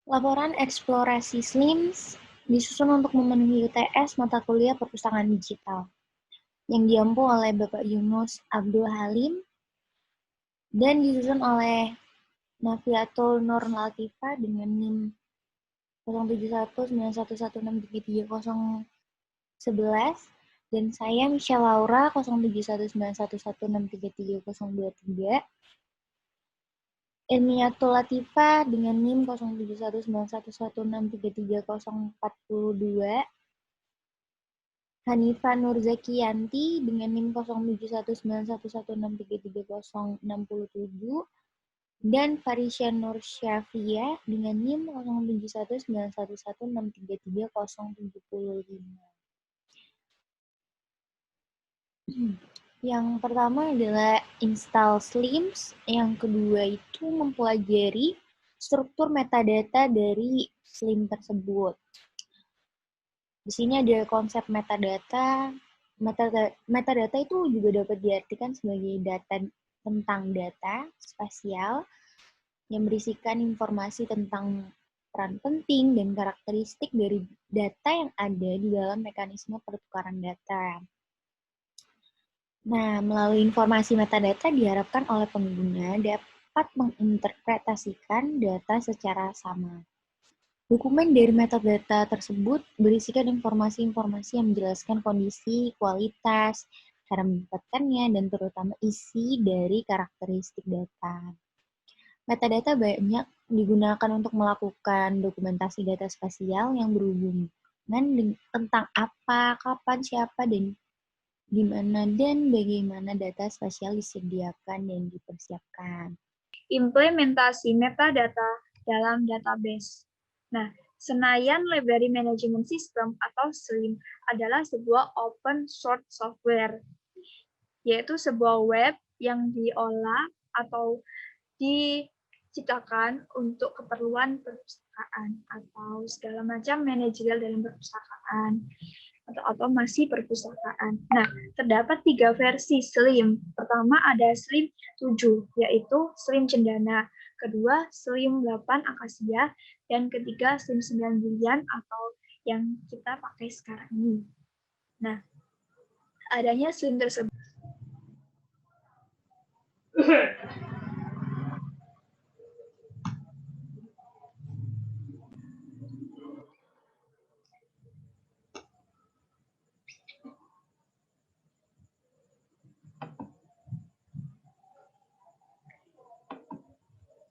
Laporan eksplorasi SLIMS disusun untuk memenuhi UTS mata kuliah perpustakaan digital yang diampu oleh Bapak Yunus Abdul Halim dan disusun oleh Nafiatul Nur Latifah dengan NIM 071911633011 dan saya Michelle Laura 071911633023. Ilmiatul Latifah dengan NIM 071911633042. Hanifa Nurzakiyanti dengan NIM 071911633067 dan Farisya Nur Syafia dengan NIM 071911633075. Yang pertama adalah install SLIMS, yang kedua itu mempelajari struktur metadata dari SLIM tersebut. Di sini ada konsep metadata. Metadata itu juga dapat diartikan sebagai data tentang data spasial yang berisikan informasi tentang peran penting dan karakteristik dari data yang ada di dalam mekanisme pertukaran data. Nah, melalui informasi metadata diharapkan oleh pengguna dapat menginterpretasikan data secara sama. Dokumen dari metadata tersebut berisikan informasi-informasi yang menjelaskan kondisi, kualitas, cara mendapatkannya, dan terutama isi dari karakteristik data. Metadata banyak digunakan untuk melakukan dokumentasi data spasial yang berhubungan tentang apa, kapan, siapa, dan di mana dan bagaimana data spasial disediakan dan dipersiapkan. Implementasi metadata dalam database. Nah, Senayan Library Management System atau SLIM adalah sebuah open source software, yaitu sebuah web yang diolah atau diciptakan untuk keperluan perpustakaan atau segala macam manajerial dalam perpustakaan atau otomasi perpustakaan. Nah, terdapat 3 versi SLIM. Pertama ada SLIM 7, yaitu SLIM Cendana. Kedua, SLIM 8 Akasia. Dan ketiga, SLIM 9 Julian atau yang kita pakai sekarang ini. Nah, adanya SLIM tersebut.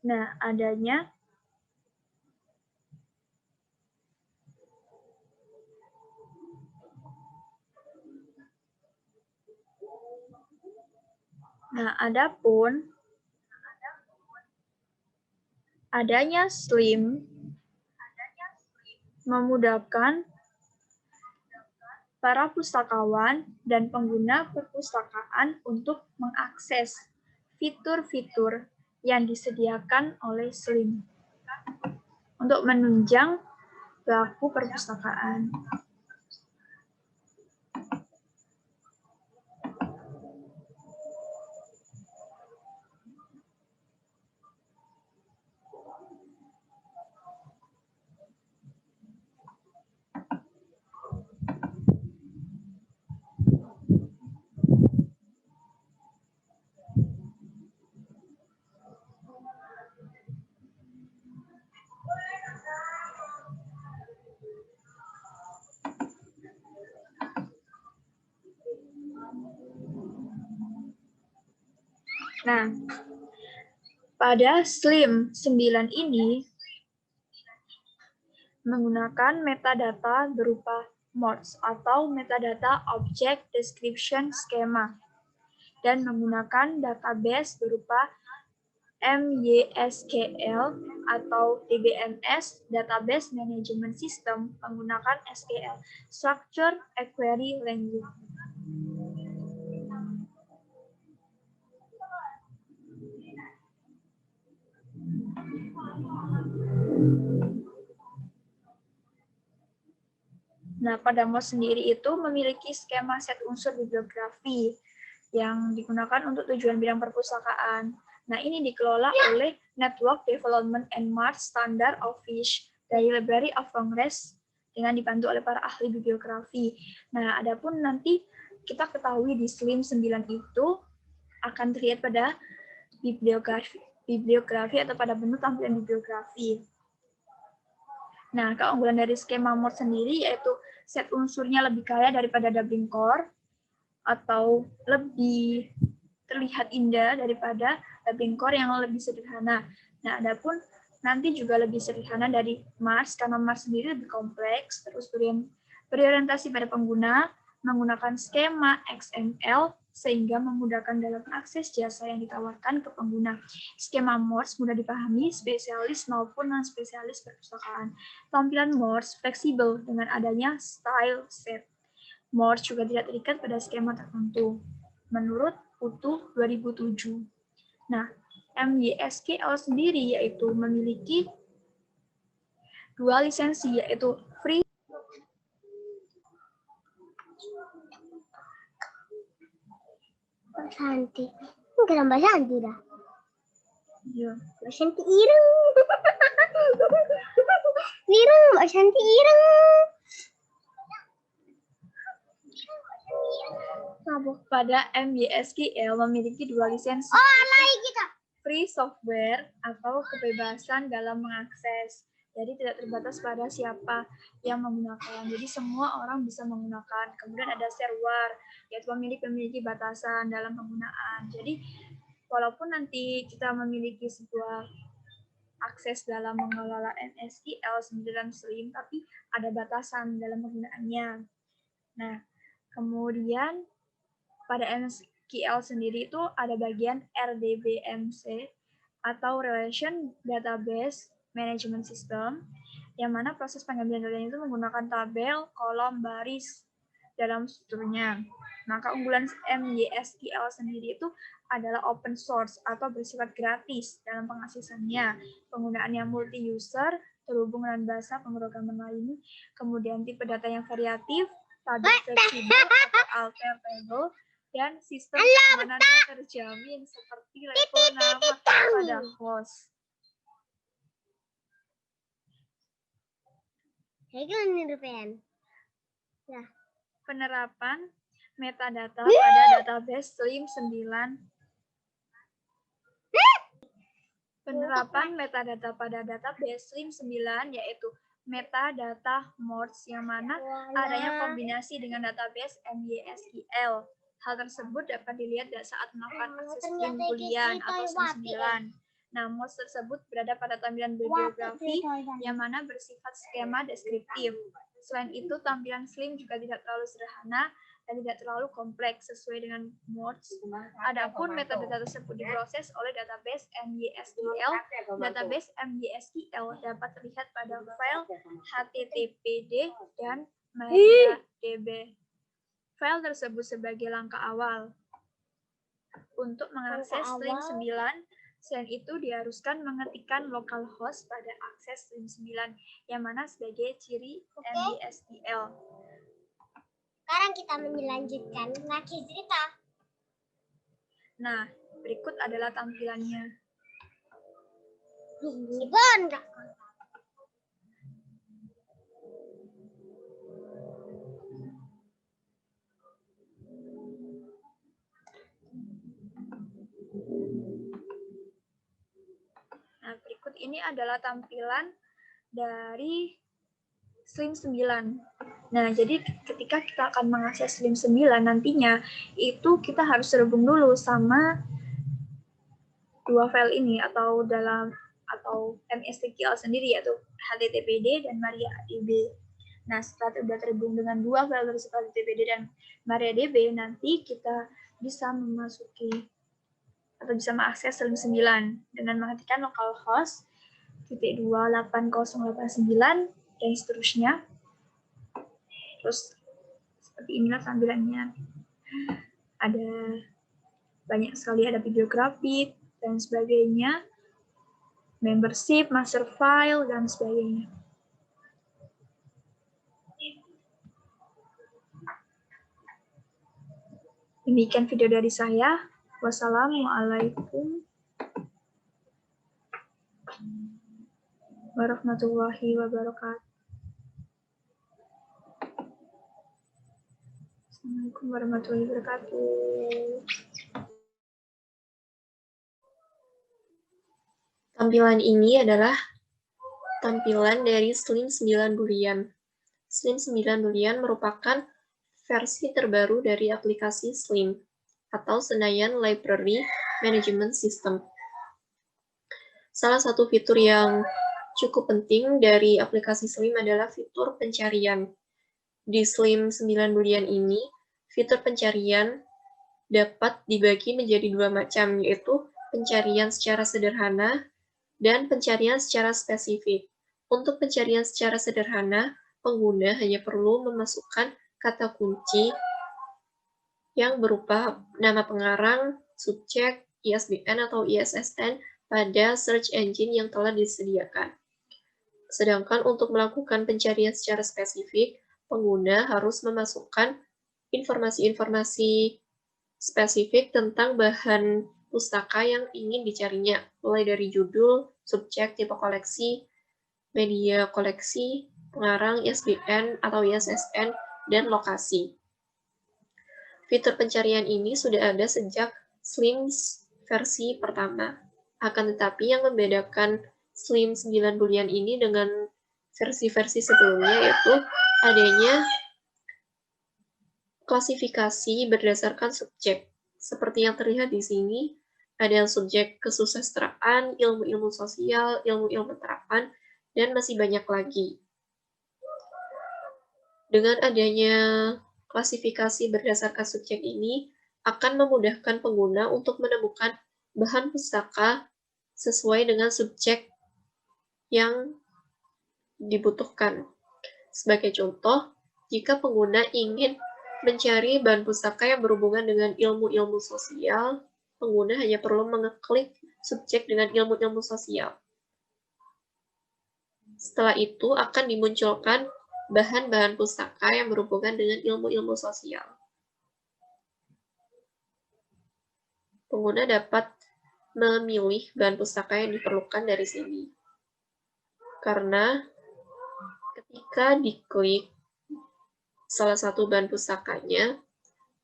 Nah, adapun adanya SLIM memudahkan para pustakawan dan pengguna perpustakaan untuk mengakses fitur-fitur yang disediakan oleh SLIM untuk menunjang pelaku perpustakaan. Nah, pada SLIM 9 ini menggunakan metadata berupa MODS atau Metadata Object Description Schema dan menggunakan database berupa MySQL atau DBMS Database Management System menggunakan SQL Structured Query Language. Nah, pada MODS sendiri itu memiliki skema set unsur bibliografi yang digunakan untuk tujuan bidang perpustakaan. Nah, ini dikelola oleh Network Development and March Standard Office dari Library of Congress dengan dibantu oleh para ahli bibliografi. Nah, adapun nanti kita ketahui di SLIM 9 itu akan terlihat pada bibliografi atau pada bentuk tampilan bibliografi. Nah, keunggulan dari skema MORS sendiri yaitu set unsurnya lebih kaya daripada Dublin Core atau lebih terlihat indah daripada Dublin Core yang lebih sederhana. Nah, adapun nanti juga lebih sederhana dari MARS karena MARS sendiri lebih kompleks, terus berorientasi pada pengguna, menggunakan skema XML sehingga memudahkan dalam akses jasa yang ditawarkan ke pengguna. Skema MORS mudah dipahami spesialis maupun non-spesialis perpustakaan. Tampilan MORS fleksibel dengan adanya style set. MORS juga tidak terikat pada skema tertentu. Menurut UTU 2007. Nah, MYSQL sendiri yaitu memiliki 2 lisensi, yaitu free Mbak Santi. Enggak Mbak Santi dah. Iya. Mbak Santi ireng. Ireng, Mbak Santi ireng. Pada MYSQL memiliki 2 lisensi. Free software atau kebebasan dalam mengakses. Jadi tidak terbatas pada siapa yang menggunakan. Jadi semua orang bisa menggunakan. Kemudian ada shareware, yaitu memiliki batasan dalam penggunaan. Jadi walaupun nanti kita memiliki sebuah akses dalam mengelola MySQL 9 SLIM, tapi ada batasan dalam penggunaannya. Nah, kemudian pada MySQL sendiri itu ada bagian RDBMC atau Relation Database Management System, yang mana proses pengambilan data itu menggunakan tabel, kolom, baris dalam strukturnya. Nah, keunggulan MySQL sendiri itu adalah open source atau bersifat gratis dalam pengaksesannya, penggunaannya multi-user, terhubung dengan bahasa pemrograman lain, kemudian tipe data yang variatif, tabel fleksibel atau alter table, dan sistem keamanan yang terjamin seperti level nama pada host. Penerapan metadata pada database SLIM 9. Penerapan metadata pada database SLIM 9 yaitu metadata MORS yang mana adanya kombinasi dengan database MySQL. Hal tersebut dapat dilihat saat melakukan akses SLIM Boolean atau SLIM 9. Nah, MORS tersebut berada pada tampilan bibliografi yang mana bersifat skema deskriptif. Selain itu, tampilan SLIM juga tidak terlalu sederhana dan tidak terlalu kompleks sesuai dengan MORS. Adapun metadata tersebut diproses oleh database MySQL. Database MySQL dapat terlihat pada file HTTPD dan MariaDB. File tersebut sebagai langkah awal untuk mengakses SLIM 9. Selain itu, diharuskan mengetikkan localhost pada akses SLIM 9, yang mana sebagai ciri MySQL. Sekarang kita melanjutkan lagi cerita. Nah, berikut adalah tampilannya. Nah, berikut ini adalah tampilan dari SLIM 9. Nah, jadi ketika kita akan mengakses SLIM 9 nantinya, itu kita harus terhubung dulu sama dua file ini atau MySQL sendiri, yaitu HTTPD dan MariaDB. Nah, setelah sudah terhubung dengan dua file tersebut, HTTPD dan MariaDB, nanti kita bisa memasuki atau bisa mengakses SLIM 9 dengan mengetikkan localhost /28089 dan seterusnya. Terus seperti inilah tampilannya. Ada banyak sekali, ada bibliografi dan sebagainya, membership, master file dan sebagainya. Demikian video dari saya. Wassalamualaikum warahmatullahi wabarakatuh. Assalamualaikum warahmatullahi wabarakatuh. Tampilan ini adalah tampilan dari Slim 9 Boolean. Slim 9 Boolean merupakan versi terbaru dari aplikasi Slim atau Senayan Library Management System. Salah satu fitur yang cukup penting dari aplikasi Slim adalah fitur pencarian. Di Slim 9 Boolean ini, fitur pencarian dapat dibagi menjadi dua macam, yaitu pencarian secara sederhana dan pencarian secara spesifik. Untuk pencarian secara sederhana, pengguna hanya perlu memasukkan kata kunci yang berupa nama pengarang, subjek, ISBN atau ISSN pada search engine yang telah disediakan. Sedangkan untuk melakukan pencarian secara spesifik, pengguna harus memasukkan informasi-informasi spesifik tentang bahan pustaka yang ingin dicarinya, mulai dari judul, subjek, tipe koleksi, media koleksi, pengarang, ISBN atau ISSN, dan lokasi. Fitur pencarian ini sudah ada sejak Slim versi pertama. Akan tetapi yang membedakan Slim 9 Boolean ini dengan versi-versi sebelumnya yaitu adanya klasifikasi berdasarkan subjek. Seperti yang terlihat di sini, ada subjek kesusastraan, ilmu-ilmu sosial, ilmu-ilmu terapan, dan masih banyak lagi. Dengan adanya klasifikasi berdasarkan subjek ini akan memudahkan pengguna untuk menemukan bahan pustaka sesuai dengan subjek yang dibutuhkan. Sebagai contoh, jika pengguna ingin mencari bahan pustaka yang berhubungan dengan ilmu-ilmu sosial, pengguna hanya perlu mengeklik subjek dengan ilmu-ilmu sosial. Setelah itu akan dimunculkan bahan-bahan pustaka yang berhubungan dengan ilmu-ilmu sosial. Pengguna dapat memilih bahan pustaka yang diperlukan dari sini. Karena ketika diklik salah satu bahan pustakanya,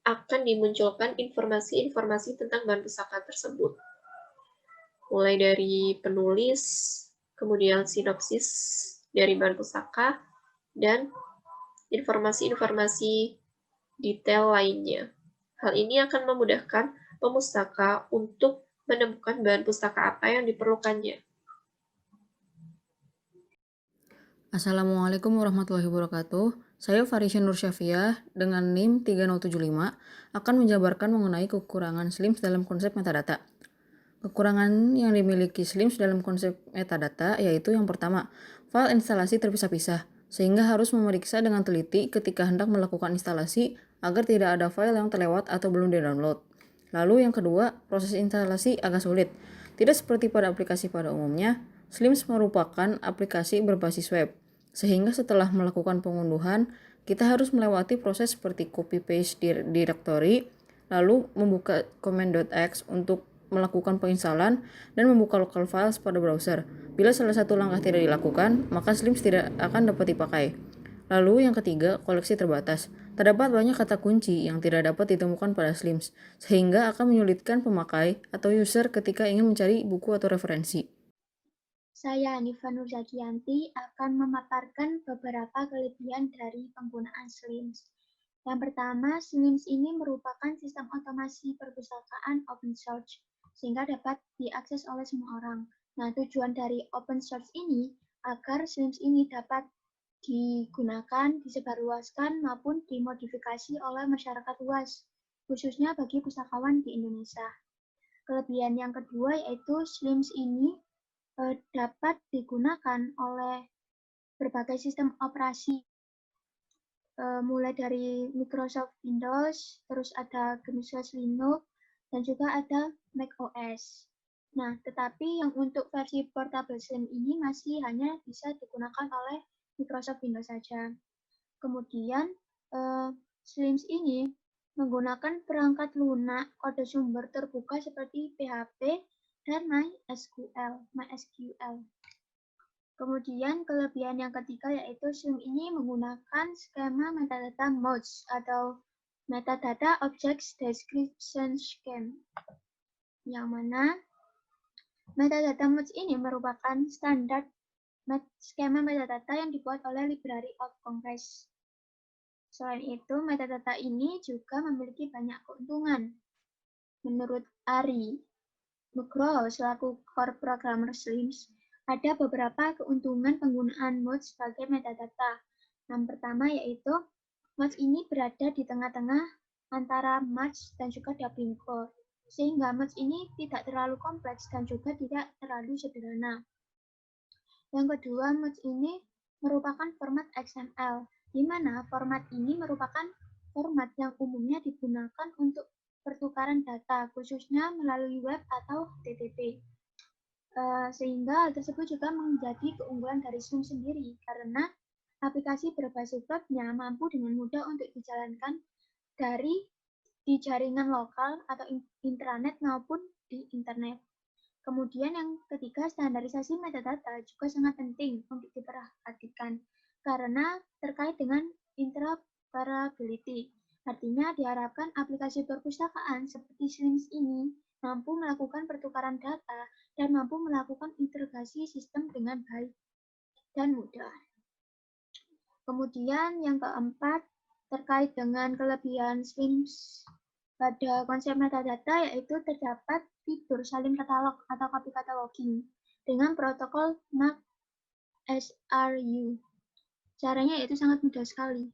akan dimunculkan informasi-informasi tentang bahan pustaka tersebut. Mulai dari penulis, kemudian sinopsis dari bahan pustaka, dan informasi-informasi detail lainnya. Hal ini akan memudahkan pemustaka untuk menemukan bahan pustaka apa yang diperlukannya. Assalamualaikum warahmatullahi wabarakatuh. Saya Farisya Nur Syafiah dengan NIM 3075 akan menjabarkan mengenai kekurangan SLIMS dalam konsep metadata. Kekurangan yang dimiliki SLIMS dalam konsep metadata yaitu yang pertama, file instalasi terpisah-pisah, sehingga harus memeriksa dengan teliti ketika hendak melakukan instalasi agar tidak ada file yang terlewat atau belum di-download. Lalu yang kedua, proses instalasi agak sulit. Tidak seperti pada aplikasi pada umumnya, SLIMS merupakan aplikasi berbasis web, sehingga setelah melakukan pengunduhan, kita harus melewati proses seperti copy-paste directory, lalu membuka command.x untuk melakukan penginstalan, dan membuka local files pada browser. Bila salah satu langkah tidak dilakukan, maka SLIMS tidak akan dapat dipakai. Lalu yang ketiga, koleksi terbatas. Terdapat banyak kata kunci yang tidak dapat ditemukan pada SLIMS, sehingga akan menyulitkan pemakai atau user ketika ingin mencari buku atau referensi. Saya Hanifa Nurzakianti akan memaparkan beberapa kelebihan dari penggunaan SLIMS. Yang pertama, SLIMS ini merupakan sistem otomasi perpustakaan open source, sehingga dapat diakses oleh semua orang. Nah, tujuan dari open source ini agar SLIMS ini dapat digunakan, disebarluaskan, maupun dimodifikasi oleh masyarakat luas, khususnya bagi pustakawan di Indonesia. Kelebihan yang kedua yaitu SLIMS ini dapat digunakan oleh berbagai sistem operasi, mulai dari Microsoft Windows, terus ada GNU/Linux, dan juga ada macOS. Nah, tetapi yang untuk versi portable SLIMS ini masih hanya bisa digunakan oleh Microsoft Windows saja. Kemudian, SLIMS ini menggunakan perangkat lunak kode sumber terbuka seperti PHP dan MySQL. Kemudian kelebihan yang ketiga yaitu Slim ini menggunakan skema metadata merge atau Metadata Object Description Scheme, yang mana metadata merge ini merupakan standar skema metadata yang dibuat oleh Library of Congress. Selain itu, metadata ini juga memiliki banyak keuntungan. Menurut Ari Nugroho selaku core programmer Slims, ada beberapa keuntungan penggunaan merge sebagai metadata. Yang pertama yaitu merge ini berada di tengah-tengah antara merge dan juga doubling core, sehingga merge ini tidak terlalu kompleks dan juga tidak terlalu sederhana. Yang kedua, merge ini merupakan format XML, di mana format ini merupakan format yang umumnya digunakan untuk pertukaran data, khususnya melalui web atau HTTP. Sehingga hal tersebut juga menjadi keunggulan dari Slim sendiri, karena aplikasi berbasis webnya mampu dengan mudah untuk dijalankan di jaringan lokal atau intranet maupun di internet. Kemudian yang ketiga, standarisasi metadata juga sangat penting untuk diperhatikan, karena terkait dengan interoperability. Artinya diharapkan aplikasi perpustakaan seperti Slims ini mampu melakukan pertukaran data dan mampu melakukan integrasi sistem dengan baik dan mudah. Kemudian yang keempat, terkait dengan kelebihan Slims pada konsep metadata, yaitu terdapat fitur salin katalog atau copy cataloging dengan protokol NAP SRU. Caranya yaitu sangat mudah sekali.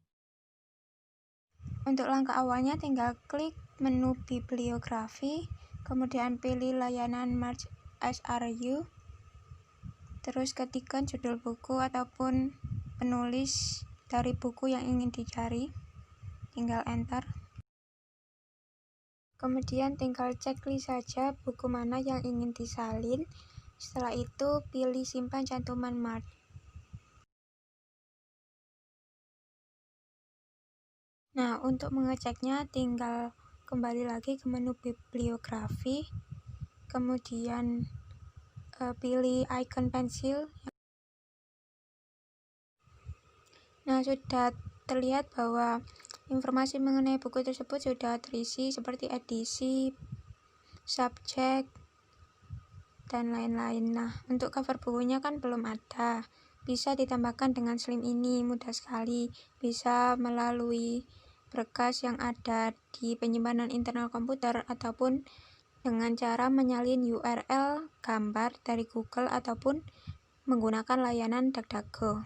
Untuk langkah awalnya tinggal klik menu bibliografi, kemudian pilih layanan Merge SRU, terus ketikkan judul buku ataupun penulis dari buku yang ingin dicari, tinggal enter. Kemudian tinggal checklist saja buku mana yang ingin disalin, setelah itu pilih simpan cantuman Merge. Nah, untuk mengeceknya tinggal kembali lagi ke menu bibliografi, kemudian pilih icon pensil. Nah, sudah terlihat bahwa informasi mengenai buku tersebut sudah terisi seperti edisi, subjek, dan lain-lain. Nah, untuk cover bukunya kan belum ada. Bisa ditambahkan dengan Slim ini, mudah sekali. Bisa melalui berkas yang ada di penyimpanan internal komputer ataupun dengan cara menyalin URL gambar dari Google ataupun menggunakan layanan DuckDuckGo.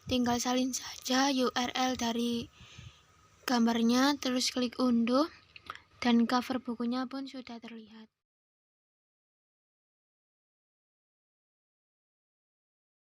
Tinggal salin saja URL dari gambarnya, terus klik unduh, dan cover bukunya pun sudah terlihat.